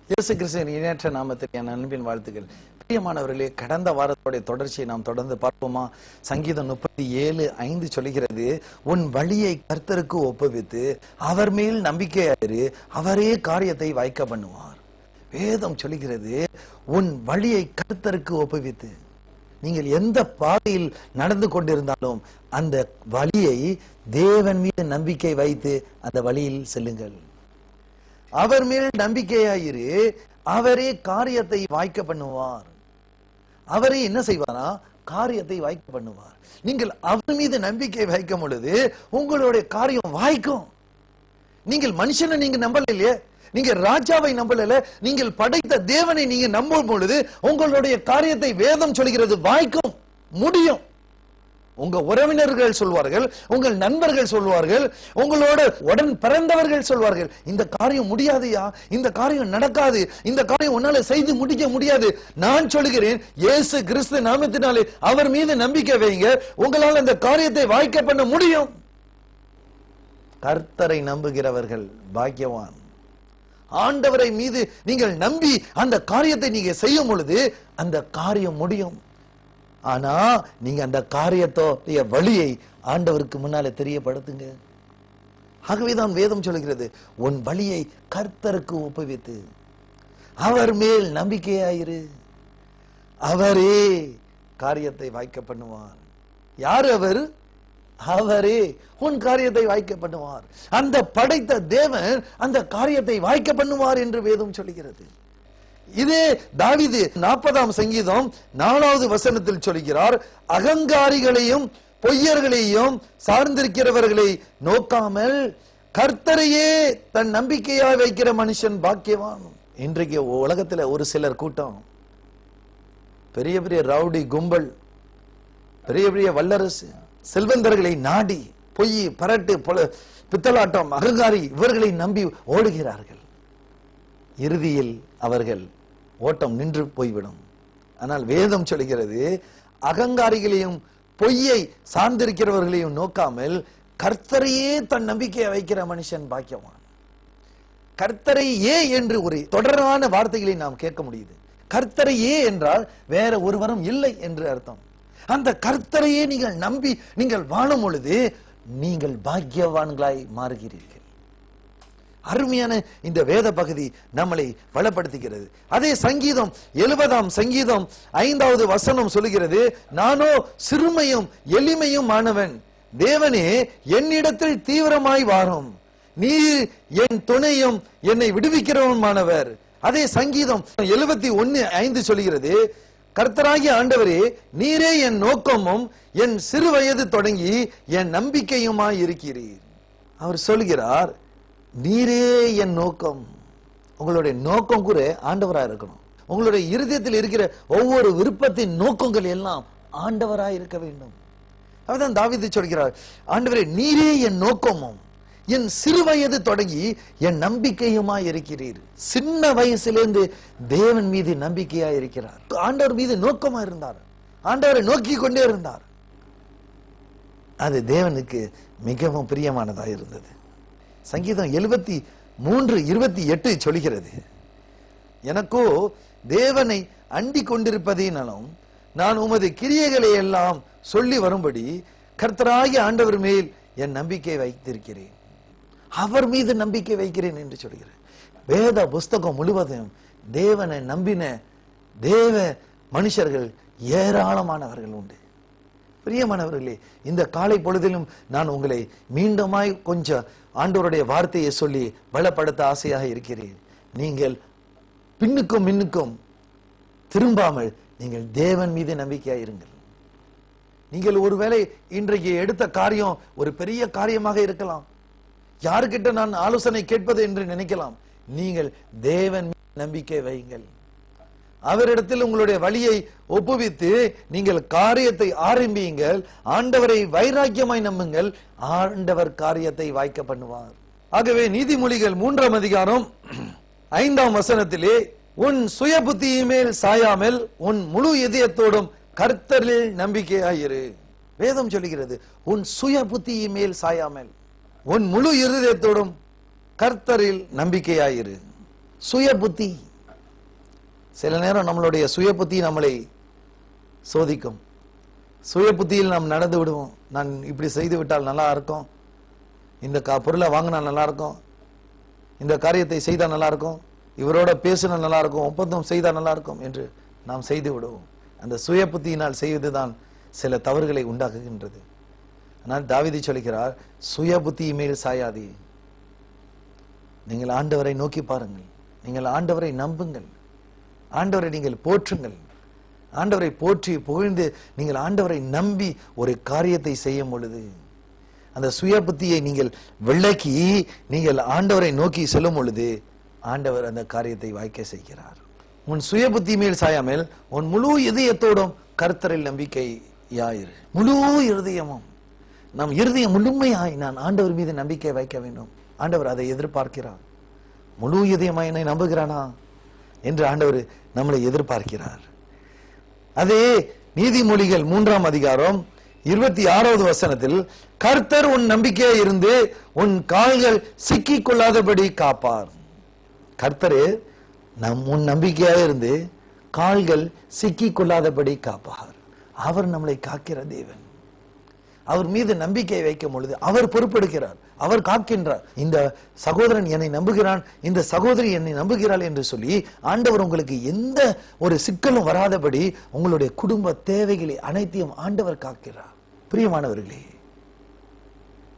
இயேசு கிறிஸ்துவின் இணையற்ற நாமத்தில் என் அன்பின் வாழ்த்துக்கள். பிரியமானவர்களே, கடந்த வாரத்தோடைய தொடர்ச்சியை நாம் தொடர்ந்து பார்ப்போமா? சங்கீதம் 37:5 சொல்கிறது, உன் வழியை கர்த்தருக்கு ஒப்புவித்து அவர் மேல் நம்பிக்கையாயிரு, அவரே காரியத்தை வாய்க்க பண்ணுவார். வேதம் சொல்கிறது, உன் வழியை கர்த்தருக்கு ஒப்புவித்து. நீங்கள் எந்த பாதையில் நடந்து கொண்டிருந்தாலும் அந்த வழியை தேவன் மீது நம்பிக்கை வைத்து அந்த வழியில் செல்லுங்கள். அவர் மேல் நம்பிக்கையாயிரு, அவரே காரியத்தை வாய்க்க பண்ணுவார். அவரே என்ன செய்வாரா? காரியத்தை வாய்க்க பண்ணுவார். நீங்கள் அவர் மீது நம்பிக்கை வைக்கும் பொழுது உங்களுடைய காரியம் வாய்க்கும். நீங்கள் மனுஷனை நீங்க நம்பல இல்லையே, நீங்க ராஜாவை நம்பல, நீங்கள் படைத்த தேவனை நீங்க நம்பும் பொழுது உங்களுடைய காரியத்தை வேதம் சொல்கிறது வாய்க்கும், முடியும். உங்க உறவினர்கள் சொல்வார்கள், உங்கள் நண்பர்கள் சொல்வார்கள், உங்களோட உடன் பிறந்தவர்கள் சொல்வார்கள், இந்த காரியம் முடியாதுயா, இந்த காரியம் நடக்காது, இந்த காரியம் உன்னால செய்து முடிக்க முடியாது. நான் சொல்கிறேன், இயேசு கிறிஸ்து நாமத்தினாலே அவர் மீது நம்பிக்கை வைங்க, உங்களால் அந்த காரியத்தை வாய்க்க பண்ண முடியும். கர்த்தரை நம்புகிறவர்கள் பாக்கியவான். ஆண்டவரை மீது நீங்கள் நம்பி அந்த காரியத்தை நீங்க செய்யும் பொழுது அந்த காரியம் முடியும். ஆனா நீங்க அந்த காரியத்தோடைய வழியை ஆண்டவருக்கு முன்னாலே தெரியப்படுத்துங்க. ஆகவேதான் வேதம் சொல்கிறது, உன் வழியை கர்த்தருக்கு ஒப்புவித்து அவர் மேல் நம்பிக்கையாயிரு, அவரே காரியத்தை வாய்க்க பண்ணுவார். யார் அவர்? அவரே உன் காரியத்தை வாய்க்க பண்ணுவார். அந்த படைத்த தேவன் அந்த காரியத்தை வாய்க்க பண்ணுவார் என்று வேதம் சொல்கிறது. இதே தாவீது 40ஆம் சங்கீதம் 4வது வசனத்தில் சொல்கிறார், அகங்காரிகளையும் பொய்யர்களையும் சார்ந்திருக்கிறவர்களை நோக்காமல் கர்த்தரையே தன் நம்பிக்கையாய் வைக்கிற மனுஷன் பாக்கியவான். இன்றைக்கு உலகத்துல ஒரு சிலர் கூட்டம், பெரிய பெரிய ரவுடி கும்பல், பெரிய பெரிய வல்லரசு செல்வந்தர்களை நாடி பொய், பரட்டு, பித்தலாட்டம், அகங்காரி இவர்களை நம்பி ஓடுகிறார்கள். இறுதியில் அவர்கள் ஓட்டம் நின்று போய்விடும். ஆனால் வேதம் சொல்கிறது, அகங்காரிகளையும் பொய்யை சார்ந்திருக்கிறவர்களையும் நோக்காமல் கர்த்தரையே தன் நம்பிக்கையை வைக்கிற மனுஷன் பாக்கியவான். கர்த்தரையே என்று ஒரு தொடரான வார்த்தைகளை நாம் கேட்க முடியுது. கர்த்தரையே என்றால் வேற ஒருவரும் இல்லை என்று அர்த்தம். அந்த கர்த்தரையே நீங்கள் நம்பி நீங்கள் வாழும் பொழுது நீங்கள் பாக்கியவான்களாய் மாறுகிறீர்கள். அருமையான இந்த வேத பகுதி நம்மளை வளப்படுத்துகிறது. அதே சங்கீதம் 70ஆம் சங்கீதம் 5வது வசனம் சொல்லுகிறது, நானோ சிறுமையும் எளிமையும் ஆனவன், தேவனே என்னிடத்தில் தீவிரமாய் வாரும், நீர் என் துணையும் என்னை விடுவிக்கிறவனுமானவர். அதே சங்கீதம் 71:5 சொல்கிறது, கர்த்தராகிய ஆண்டவரே நீரே என் நோக்கமும் என் சிறு வயது தொடங்கி என் நம்பிக்கையுமாய் இருக்கிறீர். அவர் சொல்கிறார், நீரே என் நோக்கம். உங்களுடைய நோக்கம் கூட ஆண்டவராய் இருக்கணும். உங்களுடைய இருதயத்தில் இருக்கிற ஒவ்வொரு விருப்பத்தின் நோக்கங்கள் எல்லாம் ஆண்டவராய் இருக்க வேண்டும். அதுதான் தாவீது சொல்கிறார், ஆண்டவரே நீரே என் நோக்கமும் என் சிறு வயது தொடங்கி என் நம்பிக்கையுமாய் இருக்கிறீர். சின்ன வயசிலிருந்து தேவன் மீது நம்பிக்கையாய் இருக்கிறார். ஆண்டவர் மீது நோக்கமா இருந்தார், ஆண்டவரை நோக்கி கொண்டே இருந்தார். அது தேவனுக்கு மிகவும் பிரியமானதாக இருந்தது. சங்கீதம் 73:28 சொல்கிறது, எனக்கோ தேவனை அண்டி கொண்டிருப்பதினாலும் நான் உமது கிரியைகளை எல்லாம் சொல்லி வரும்படி கர்த்தராகிய ஆண்டவர் மேல் என் நம்பிக்கை வைத்திருக்கிறேன். அவர் மீது நம்பிக்கை வைக்கிறேன் என்று சொல்கிறேன். வேத புஸ்தகம் முழுவதும் தேவனை நம்பின தேவ மனுஷர்கள் ஏராளமானவர்கள் உண்டு. பிரியமானவர்களே, இந்த காலை பொழுதிலும் நான் உங்களை மீண்டுமாய் கொஞ்சம் ஆண்டவருடைய வார்த்தையை சொல்லி பலப்படுத்த ஆசையாக இருக்கிறேன். நீங்கள் பின்னுக்கும் மின்னுக்கும் திரும்பாமல் நீங்கள் தேவன் மீது நம்பிக்கையாக இருங்கள். நீங்கள் ஒருவேளை இன்றைக்கு எடுத்த காரியம் ஒரு பெரிய காரியமாக இருக்கலாம், யாருக்கிட்ட நான் ஆலோசனை கேட்பது என்று நினைக்கலாம். நீங்கள் தேவன் மீது நம்பிக்கை வையுங்கள். அவரிடத்தில் உங்களுடைய வழியை ஒப்புவித்து நீங்கள் காரியத்தை ஆரம்பியுங்கள். ஆண்டவரை வைராக்கியமாய் நம்புங்கள், ஆண்டவர் காரியத்தை வாய்க்க பண்ணுவார். ஆகவே நீதிமொழிகள் 3ஆம் அதிகாரம் 5ஆம் வசனத்திலே, உன் சுய புத்தியின் மேல் சாயாமல் உன் முழு இதயத்தோடும் கர்த்தரில் நம்பிக்கையாயிரு. வேதம் சொல்கிறது, உன் சுய புத்தியின் மேல் சாயாமல் உன் முழு இருதயத்தோடும் கர்த்தரில் நம்பிக்கையாயிரு. சுய புத்தி சில நேரம் நம்மளுடைய சுய புத்தி நம்மளை சோதிக்கும். சுய புத்தியில் நாம் நடந்து விடுவோம். நான் இப்படி செய்து விட்டால் நல்லா இருக்கும், இந்த பொருளை வாங்கினா நல்லா இருக்கும், இந்த காரியத்தை செய்தால் நல்லா இருக்கும், இவரோட பேசினா நல்லா இருக்கும், ஒப்பந்தம் செய்தால் நல்லா இருக்கும் என்று நாம் செய்து விடுவோம். அந்த சுய புத்தியினால் செய்வதுதான் சில தவறுகளை உண்டாக்குகின்றது. ஆனால் தாவீது சொல்கிறார், சுய புத்தி மேல் சாயாதே, நீங்கள் ஆண்டவரை நோக்கி பாருங்கள், நீங்கள் ஆண்டவரை நம்புங்கள், ஆண்டவரை நீங்கள் போற்றுங்கள். ஆண்டவரை போற்றி புகழ்ந்து நீங்கள் ஆண்டவரை நம்பி ஒரு காரியத்தை செய்யும் பொழுது அந்த சுய புத்தியை நீங்கள் விளக்கி நீங்கள் ஆண்டவரை நோக்கி செல்லும் பொழுது ஆண்டவர் அந்த காரியத்தை வாய்க்க செய்கிறார். உன் சுய புத்தி மேல் சாயாமல் உன் முழு இதயத்தோடும் கர்த்தரில் நம்பிக்கையாயிரு. முழு இருதயமும், நம் இருதயம் முழுமையாய் நான் ஆண்டவர் மீது நம்பிக்கை வைக்க வேண்டும். ஆண்டவர் அதை எதிர்பார்க்கிறார். முழு இதயமாய் என்னை நம்புகிறானா என்று ஆண்டவர் நம்மளை எதிர்பார்க்கிறார். அதே நீதிமொழிகள் 3ஆம் அதிகாரம் 26வது வசனத்தில், கர்த்தர் உன் நம்பிக்கையா இருந்து உன் கால்கள் சிக்கிக் கொள்ளாதபடி காப்பார். கர்த்தரே உன் நம்பிக்கையா இருந்து கால்கள் சிக்கிக் கொள்ளாதபடி காப்பார். அவர் நம்மளை காக்கிற தேவன். அவர் மீது நம்பிக்கை வைக்கும் பொழுது அவர் பொறுப்பெடுக்கிறார், அவர் காக்கின்றார். இந்த சகோதரன் என்னை நம்புகிறான், இந்த சகோதரி என்னை நம்புகிறாள் என்று சொல்லி ஆண்டவர் உங்களுக்கு எந்த ஒரு சிக்கலும் வராதபடி உங்களுடைய குடும்ப தேவைகளை அனைத்தையும் ஆண்டவர் காக்கிறார். பிரியமானவர்களே,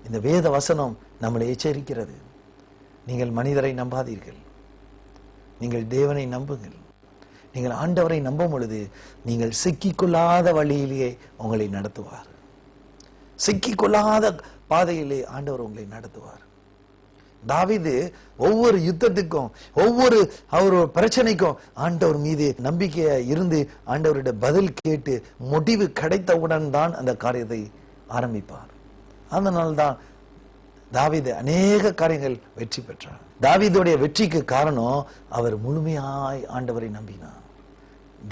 இந்த வேத வசனம் நம்மளை எச்சரிக்கிறது. நீங்கள் மனிதரை நம்பாதீர்கள், நீங்கள் தேவனை நம்புங்கள். நீங்கள் ஆண்டவரை நம்பும் பொழுது நீங்கள் சிக்கிக்கொள்ளாத வழியிலேயே உங்களை நடத்துவார். சிக்கிக்கொள்ளாத பாதையிலே ஆண்டவர் உங்களை நடத்துவார். தாவீது ஒவ்வொரு யுத்தத்துக்கும் ஒவ்வொரு அவரோட பிரச்சனைக்கும் ஆண்டவர் மீது நம்பிக்கையா இருந்து ஆண்டவருடைய பதில் கேட்டு முடிவு கிடைத்தவுடன் தான் அந்த காரியத்தை ஆரம்பிப்பார். அதனால்தான் தாவீது அநேக காரியங்கள் வெற்றி பெற்றார். தாவீதுடைய வெற்றிக்கு காரணம் அவர் முழுமையாய் ஆண்டவரை நம்பினார்.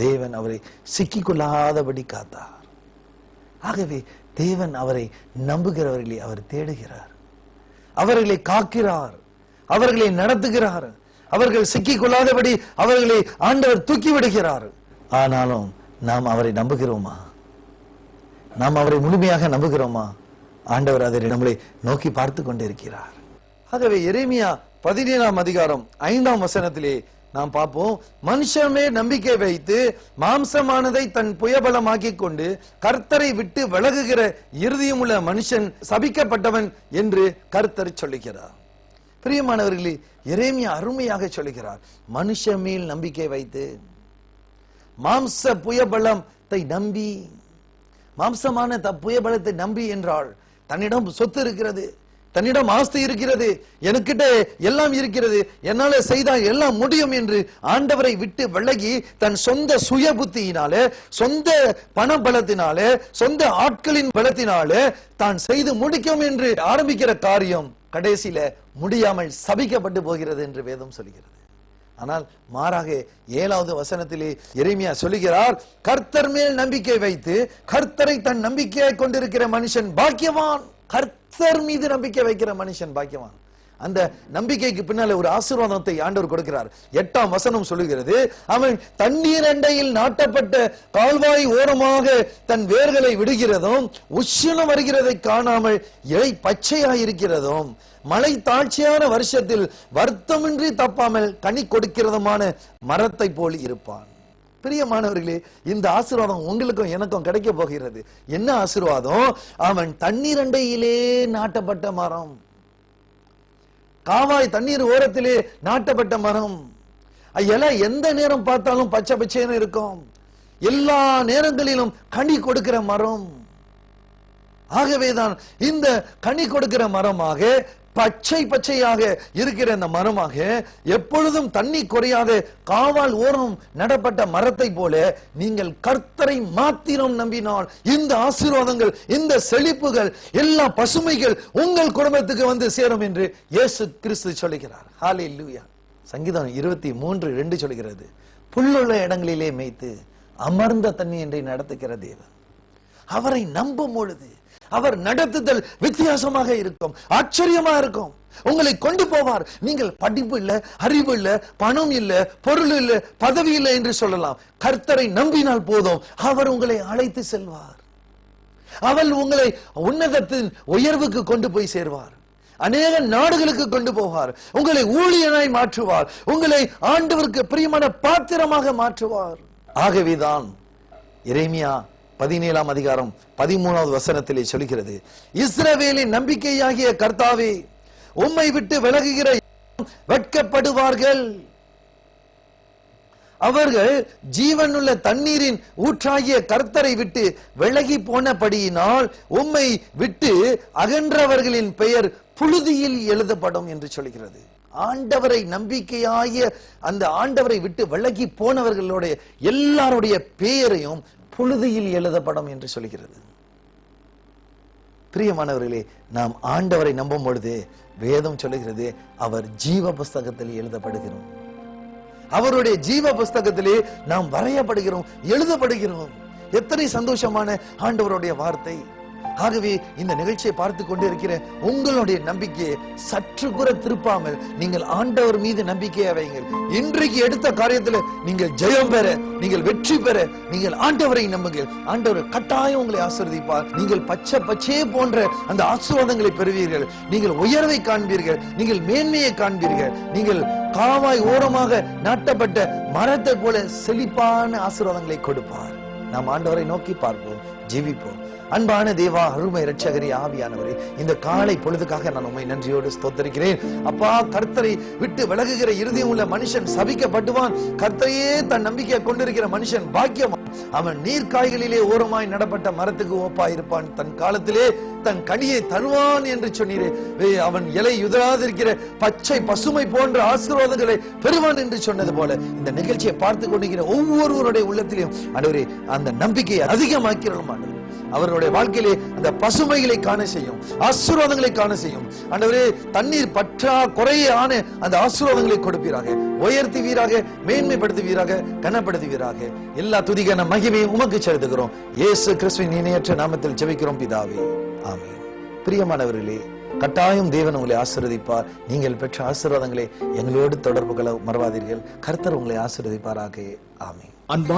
தேவன் அவரை சிக்கிக்கொள்ளாதபடி காத்தார். ஆகவே தேவன் அவரை நம்புகிறவர்களை அவர் தேடுகிறார், அவர்களை காக்கிறார், அவர்களை நடத்துகிறார். அவர்கள் சிக்கிக் கொள்ளாதபடி அவர்களை ஆண்டவர் தூக்கி விடுகிறார். ஆனாலும் நாம் அவரை நம்புகிறோமா? நாம் அவரை முழுமையாக நம்புகிறோமா? ஆண்டவர் அதை நம்மளை நோக்கி பார்த்து கொண்டிருக்கிறார். ஆகவே எரேமியா 17ஆம் அதிகாரம் 5ஆம் வசனத்திலே நாம் பார்ப்போம், மனுஷமே நம்பிக்கை வைத்து மாம்சமானதை தன் புயபலமாக்கி கொண்டு கர்த்தரை விட்டு விலகுகிற இருதயமுள்ள மனுஷன் சபிக்கப்பட்டவன் என்று கர்த்தர் சொல்லுகிறார். பிரியமானவர்களே, எரேமியா அருமையாக சொல்லுகிறார், மனுஷன் மேல் நம்பிக்கை வைத்து, மாம்ச புயபலத்தை நம்பி, மாம்சமான புயபலத்தை நம்பி என்றால் தன்னிடம் சொத்து இருக்கிறது, தன்னிடம் ஆஸ்தி இருக்கிறது, எனக்கிட்ட எல்லாம் இருக்கிறது, என்னால செய்தால் எல்லாம் முடியும் என்று ஆண்டவரை விட்டு விலகி தன் சொந்த சுய புத்தியினாலே, சொந்த பண பலத்தினாலே, சொந்த ஆட்களின் பலத்தினாலே தான் செய்து முடிக்கும் என்று ஆரம்பிக்கிற காரியம் கடைசியில முடியாமல் சபிக்கப்பட்டு போகிறது என்று வேதம் சொல்கிறது. ஆனால் மாறாக 7வது வசனத்திலே எரேமியா சொல்லுகிறார், கர்த்தர் மேல் நம்பிக்கை வைத்து கர்த்தரை தன் நம்பிக்கையை கொண்டிருக்கிற மனுஷன் பாக்கியவான். கர்த்தர் மீது நம்பிக்கை வைக்கிற மனுஷன் பாக்கியவான். அந்த நம்பிக்கைக்கு பின்னால ஒரு ஆசீர்வாதத்தை ஆண்டவர் கொடுக்கிறார். 8ஆம் வசனம் சொல்லுகிறது, அவன் தண்ணீர் அண்டையில் நாட்டப்பட்ட கால்வாய் ஓரமாக தன் வேர்களை விடுகிறதும், உஷ்ணம் வருகிறதை காணாமல் இலை பச்சையாயிருக்கிறதும், மழை தாழ்ச்சியான வருஷத்தில் வருத்தமின்றி தப்பாமல் கனி கொடுக்கிறதுமான மரத்தை போல் இருப்பான். பிரியமானவர்களே, இந்த ஆசீர்வாதம் உங்களுக்கும் எனக்கும் கிடைக்க போகிறது. என்ன ஆசீர்வாதம்? அவன் தண்ணீர் அண்டையிலே நாட்டப்பட்ட மரம், காவாய் தண்ணீர் ஓரத்திலே நாட்டப்பட்ட மரம். இலை எந்த நேரம் பார்த்தாலும் பச்சை பச்சைன்னு இருக்கும், எல்லா நேரங்களிலும் கனி கொடுக்கிற மரம். ஆகவேதான் இந்த கனி கொடுக்கிற மரமாக, பச்சை பச்சையாக இருக்கிற இந்த மரமாக, எப்பொழுதும் தண்ணி குறையாத காவால் ஓரம் நடப்பட்ட மரத்தை போல நீங்கள் கர்த்தரை மாத்திரம் நம்பினால் இந்த ஆசீர்வாதங்கள், இந்த செழிப்புகள், எல்லா பசுமைகள் உங்கள் குடும்பத்துக்கு வந்து சேரும் என்று இயேசு கிறிஸ்து சொல்லுகிறார். ஹல்லேலூயா. சங்கீதம் 23:2 சொல்கிறது, புல்லுள்ள இடங்களிலே மேய்த்து அமர்ந்த தண்ணி என்று நடத்துகிற தேவன். அவரை நம்பும் பொழுது, அவர் நடத்துதல் வித்தியாசமாக இருக்கும், ஆச்சரியமா இருக்கும். உங்களை கொண்டு போவார். நீங்கள் படிப்பு இல்ல, அறிவு இல்ல, பணம் இல்ல, பொருள் இல்ல, பதவி இல்லை என்று சொல்லலாம். கர்த்தரை நம்பினால் போதும், அவர் உங்களை அழைத்து செல்வார். அவர் உங்களை உன்னதத்தின் உயர்வுக்கு கொண்டு போய் சேர்வார். அநேக நாடுகளுக்கு கொண்டு போவார். உங்களை ஊழியனாய் மாற்றுவார். உங்களை ஆண்டவருக்கு பிரியமான பாத்திரமாக மாற்றுவார். ஆகவேதான் எரேமியா 17ஆம் அதிகாரம் 13வது வசனத்திலே சொல்கிறது, இஸ்ரவேலின் நம்பிக்கையாகிய கர்த்தாவே, உம்மை விட்டு விலகுகிற வெட்கப்படுவார்கள். அவர்கள் ஜீவனுள்ள தண்ணீரின் ஊற்றாகிய கர்த்தரை விட்டு விலகி போனபடியினால் உம்மை விட்டு அகன்றவர்களின் பெயர் புழுதியில் எழுதப்படும் என்று சொல்கிறது. ஆண்டவரை நம்பிக்கையாகிய அந்த ஆண்டவரை விட்டு விலகி போனவர்களுடைய எல்லாருடைய பெயரையும் புழுதியில் எழுதப்படும் என்று சொல்கிறது. பிரியமானவர்களே, நாம் ஆண்டவரை நம்பும் பொழுது வேதம் சொல்லுகிறது, அவர் ஜீவ புஸ்தகத்தில் எழுதப்படுகிறோம். அவருடைய ஜீவ புஸ்தகத்திலே நாம் வரையப்படுகிறோம், எழுதப்படுகிறோம். எத்தனை சந்தோஷமான ஆண்டவருடைய வார்த்தை. ஆகவே இந்த நிகழ்ச்சியை பார்த்து கொண்டு இருக்கிற உங்களுடைய நம்பிக்கையை சற்று கூட திருப்பாமல் நீங்கள் ஆண்டவர் மீது நம்பிக்கையை வைங்கள். இன்றைக்கு எடுத்த காரியத்தில் நீங்கள் ஜெயம் பெற, நீங்கள் வெற்றி பெற நீங்கள் ஆண்டவரை நம்புங்கள். ஆண்டவர் கட்டாயம் உங்களை ஆசீர்வதிப்பார். நீங்கள் பச்சை போன்ற அந்த ஆசீர்வாதங்களை பெறுவீர்கள். நீங்கள் உயர்வை காண்பீர்கள், நீங்கள் மேன்மையை காண்பீர்கள். நீங்கள் காவாய் ஓரமாக நாட்டப்பட்ட மரத்தை போல செழிப்பான ஆசீர்வாதங்களை கொடுப்பார். நாம் ஆண்டவரை நோக்கி பார்ப்போம், ஜீவிப்போம். அன்பான தேவா, அருமை இரட்சகரே, ஆவியானவரே, இந்த காலை பொழுதுக்காக நான் உம்மை நன்றியோடு ஸ்தோத்திரிக்கிறேன். அப்பா, கர்த்தரை விட்டு விலகுகிற இருதயம் உள்ள மனுஷன் சபிக்கப்பட்டுவான். கர்த்தரையே தன் நம்பிக்கையை கொண்டிருக்கிற மனுஷன் பாக்கியவான். அவன் நீர்க்காய்களிலே ஓரமாய் நடப்பட்ட மரத்துக்கு ஒப்பாயிருப்பான். தன் காலத்திலே தன் கனியை தருவான் என்று சொன்னீரே. அவன் இலை உதிராதிருக்கிற பச்சை பசுமை போன்ற ஆசீர்வாதங்களை பெறுவான் என்று சொன்னது போல இந்த நிகழ்ச்சியை பார்த்து கொண்டிருக்கிற ஒவ்வொருவருடைய உள்ளத்திலையும் ஆண்டவரே அந்த நம்பிக்கையை அதிகமாக்கிறோம். ஆண்டவரே, அவர்களுடைய வாழ்க்கையிலே அந்த பசுமைகளை காண செய்யும், ஆசீர்வாதங்களை காண செய்யும். ஆண்டவரே, தண்ணீர் பற்றா குறையான அந்த ஆசீர்வாதங்களை கொடுப்பீராக, உயர்த்துவீராக, மேன்மைப்படுத்துவீராக, கனப்படுத்துவீராக. எல்லா துதிக்கான மகிமையும் உமக்கு செலுத்துகிறோம். இயேசு கிறிஸ்துவின் இணையற்ற நாமத்தில் ஜெபிக்கிறோம் பிதாவே, ஆமென். பிரியமானவர்களே, கட்டாயம் தேவன் உங்களை ஆசீர்வதிப்பார். நீங்கள் பெற்ற ஆசீர்வாதங்களை எங்களோடு தொடர்பு கொள்ள மறவாதீர்கள். கர்த்தர் உங்களை ஆசீர்வதிப்பாராக. ஆமென்.